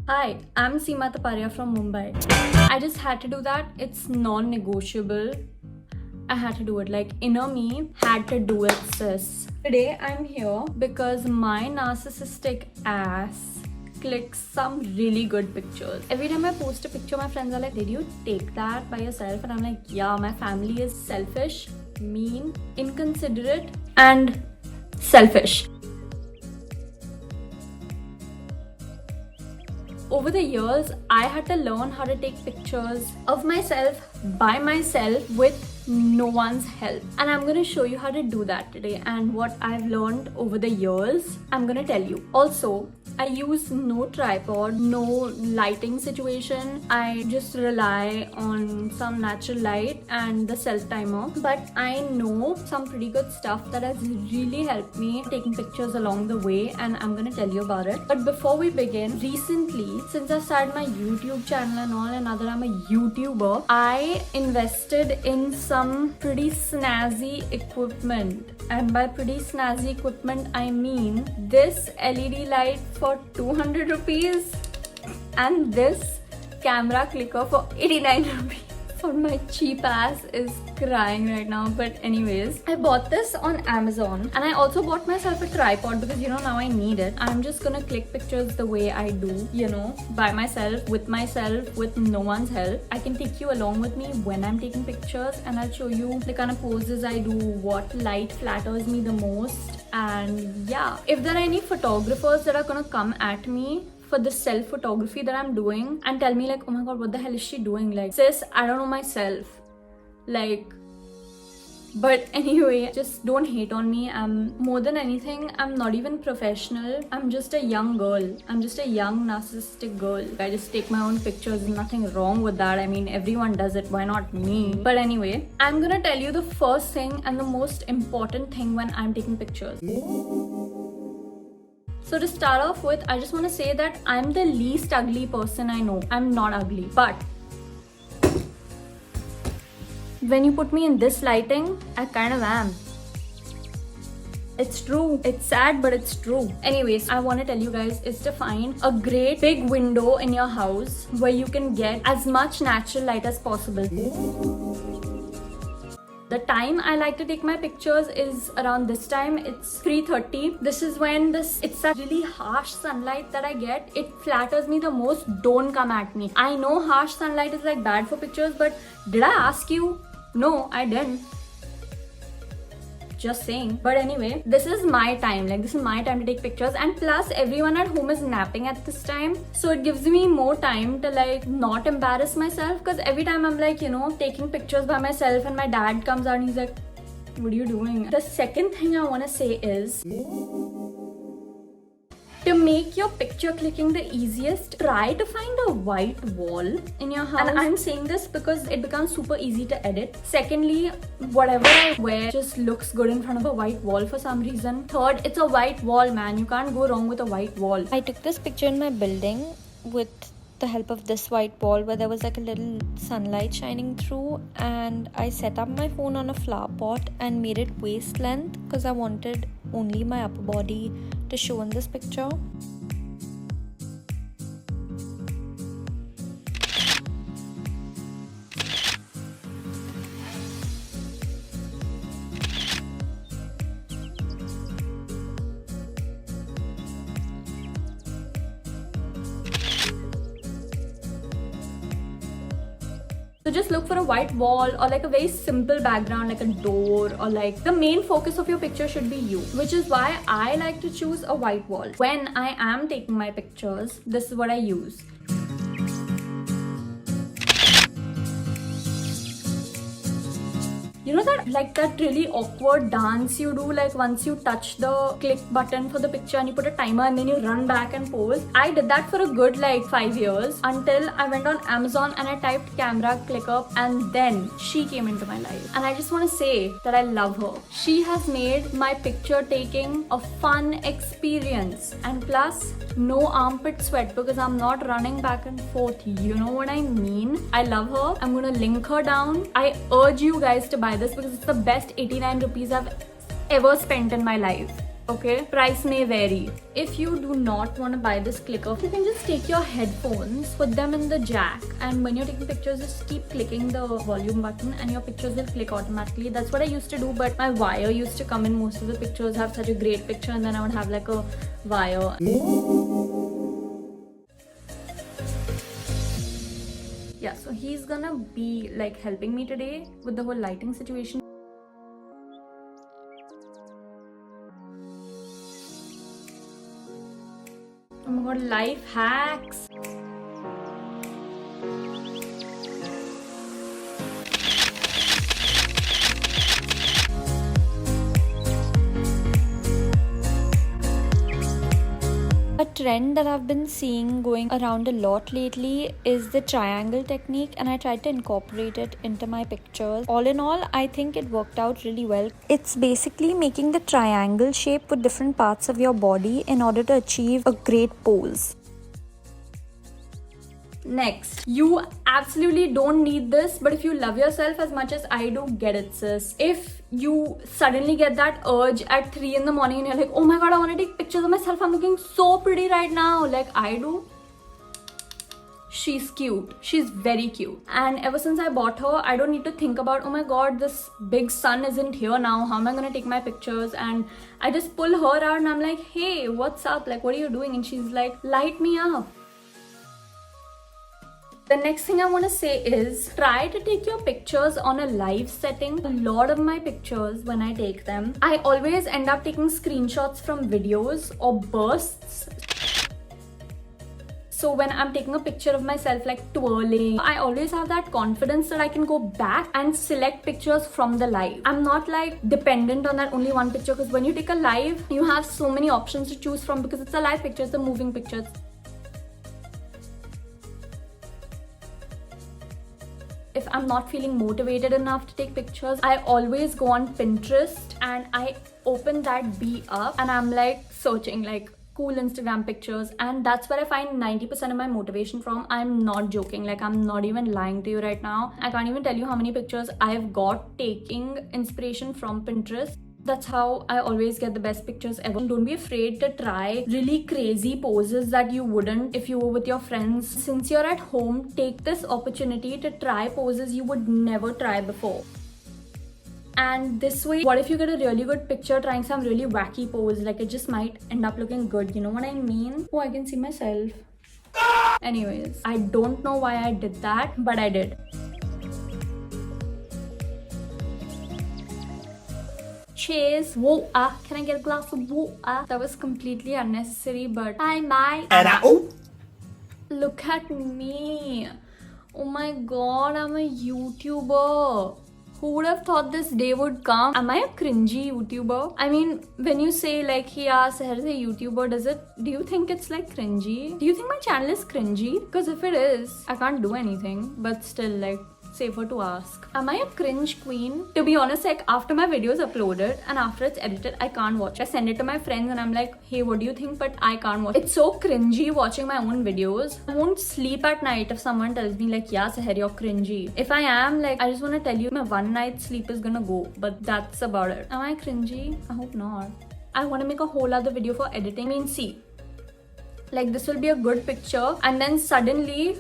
Hi, I'm Seema Taparia from Mumbai. I just had to do that. It's non-negotiable. I had to do it. Like, inner me had to do it, sis. Today I'm here because my narcissistic ass clicks some really good pictures. Every time I post a picture, my friends are like, did you take that by yourself? And I'm like, yeah, my family is selfish, mean, inconsiderate, and selfish. Over the years, I had to learn how to take pictures of myself by myself with no one's help. And I'm gonna show you how to do that today. And what I've learned over the years, I'm gonna tell you. Also, I use no tripod, no lighting situation. I just rely on some natural light and the self timer. But I know some pretty good stuff that has really helped me taking pictures along the way, and I'm gonna tell you about it. But before we begin, recently, since I started my YouTube channel and all, and now that I'm a YouTuber, I invested in some pretty snazzy equipment. And by pretty snazzy equipment, I mean this LED light for 200 rupees and this camera clicker for 89 rupees. For my cheap ass is crying right now. But anyways, I bought this on Amazon, and I also bought myself a tripod because now I need it. I'm just gonna click pictures the way I do, by myself, with no one's help. I can take you along with me when I'm taking pictures, and I'll show you the kind of poses I do, what light flatters me the most. And yeah, if there are any photographers that are gonna come at me for the self photography that I'm doing and tell me like, oh my god, what the hell is she doing? Like, sis, I don't know myself. But anyway, just don't hate on me. More than anything, I'm not even professional. I'm just a young girl. I'm just a young narcissistic girl. I just take my own pictures. There's nothing wrong with that. I mean, everyone does it. Why not me? But anyway, I'm gonna tell you the first thing and the most important thing when I'm taking pictures. So to start off with, I just want to say that I'm the least ugly person I know. I'm not ugly. But when you put me in this lighting, I kind of am. It's true. It's sad, but it's true. Anyways, I want to tell you guys is to find a great big window in your house where you can get as much natural light as possible. The time I like to take my pictures is around this time. It's 3:30. This is when it's that really harsh sunlight that I get. It flatters me the most. Don't come at me. I know harsh sunlight is like bad for pictures, but did I ask you? No, I didn't. Just saying. But anyway, this is my time. This is my time to take pictures, and plus everyone at home is napping at this time, so it gives me more time to not embarrass myself, because every time I'm taking pictures by myself and my dad comes out and he's like, what are you doing? The second thing I want to say is, to make your picture clicking the easiest, try to find a white wall in your house. And I'm saying this because it becomes super easy to edit. Secondly, whatever I wear just looks good in front of a white wall for some reason. Third, it's a white wall, man. You can't go wrong with a white wall. I took this picture in my building with the help of this white wall where there was a little sunlight shining through, and I set up my phone on a flower pot and made it waist length because I wanted only my upper body to show in this picture. So just look for a white wall or a very simple background, like a door, or the main focus of your picture should be you, which is why I like to choose a white wall. When I am taking my pictures, this is what I use. You know that really awkward dance you do, once you touch the click button for the picture and you put a timer and then you run back and pose. I did that for a good 5 years until I went on Amazon and I typed camera clicker, and then she came into my life. And I just want to say that I love her. She has made my picture taking a fun experience, and plus no armpit sweat because I'm not running back and forth. You know what I mean? I love her. I'm gonna link her down. I urge you guys to buy this because it's the best 89 rupees I've ever spent in my life. Okay, price may vary. If you do not want to buy this clicker, you can just take your headphones, put them in the jack, and when you're taking pictures, just keep clicking the volume button and your pictures will click automatically. That's what I used to do, but my wire used to come in most of the pictures, have such a great picture, and then I would have like a wire. Yeah, so he's gonna be like helping me today with the whole lighting situation. Oh my god, life hacks! A trend that I've been seeing going around a lot lately is the triangle technique, and I tried to incorporate it into my pictures. All in all, I think it worked out really well. It's basically making the triangle shape with different parts of your body in order to achieve a great pose. Next, you absolutely don't need this, but if you love yourself as much as I do, get it, sis. If you suddenly get that urge at 3 in the morning and you're like, oh my god, I want to take pictures of myself, I'm looking so pretty right now, like I do, she's cute. She's very cute. And ever since I bought her, I don't need to think about, oh my god, this big sun isn't here now, how am I gonna take my pictures? And I just pull her out and I'm like, hey, what's up? Like, what are you doing? And she's like, light me up. The next thing I want to say is try to take your pictures on a live setting. A lot of my pictures, when I take them, I always end up taking screenshots from videos or bursts. So when I'm taking a picture of myself like twirling, I always have that confidence that I can go back and select pictures from the live. I'm not like dependent on that only one picture, because when you take a live, you have so many options to choose from because it's a live picture, it's a moving picture. If I'm not feeling motivated enough to take pictures, I always go on Pinterest and I open that bee up and I'm like searching like cool Instagram pictures, and that's where I find 90% of my motivation from. I'm not joking, like I'm not even lying to you right now. I can't even tell you how many pictures I've got taking inspiration from Pinterest. That's how I always get the best pictures ever. Don't be afraid to try really crazy poses that you wouldn't if you were with your friends. Since you're at home, take this opportunity to try poses you would never try before. And this way, what if you get a really good picture trying some really wacky pose? Like it just might end up looking good, you know what I mean? Oh, I can see myself. Anyways, I don't know why I did that, but I did. Cheers. Whoa, can I get a glass of water? That was completely unnecessary, but I might. Look at me. Oh my god, I'm a YouTuber. Who would have thought this day would come? Am I a cringy YouTuber? I mean, when you say like, yeah, Seher is a YouTuber, do you think it's like cringy? Do you think my channel is cringy? Because if it is, I can't do anything, but still like, safer to ask. Am I a cringe queen? To be honest, like after my video is uploaded and after it's edited, I can't watch. I send it to my friends and I'm like, hey, what do you think? But I can't watch. It's so cringy watching my own videos. I won't sleep at night if someone tells me like, yeah, Seher, you're cringy. If I am, like, I just want to tell you, my one night sleep is gonna go. But that's about it. Am I cringy? I hope not. I want to make a whole other video for editing. I mean, see, like this will be a good picture and then suddenly,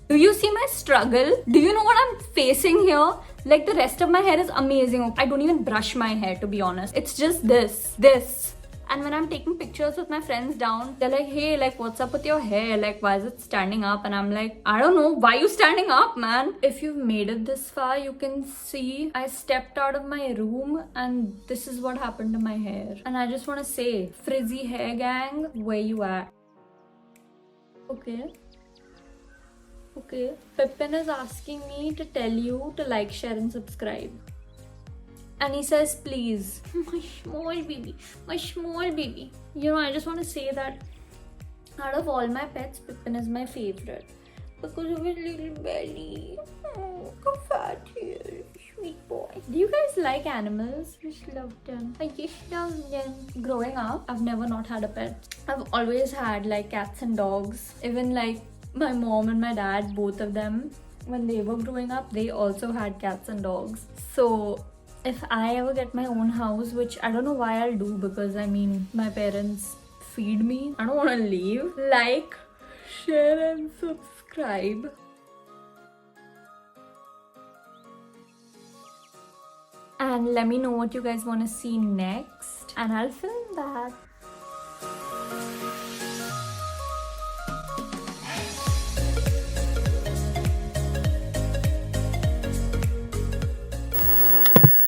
do you see my struggle? Do you know what I'm facing here? Like the rest of my hair is amazing. I don't even brush my hair, to be honest. It's just this. And when I'm taking pictures with my friends down, they're like, hey, like what's up with your hair? Like why is it standing up? And I'm like, I don't know. Why are you standing up, man? If you've made it this far, you can see I stepped out of my room and this is what happened to my hair. And I just want to say, frizzy hair gang, where you at? Okay, Pippin is asking me to tell you to like, share and subscribe. And he says, please. My small baby. You know, I just want to say that out of all my pets, Pippin is my favorite. Because of his little belly. Oh, how fat he is. Sweet boy. Do you guys like animals? I just love them. I just love them. Growing up, I've never not had a pet. I've always had like cats and dogs. Even like my mom and my dad, both of them, when they were growing up, they also had cats and dogs. So if I ever get my own house, which I don't know why I'll do, because I mean, my parents feed me. I don't want to leave. Like, share and subscribe. And let me know what you guys want to see next, and I'll film that.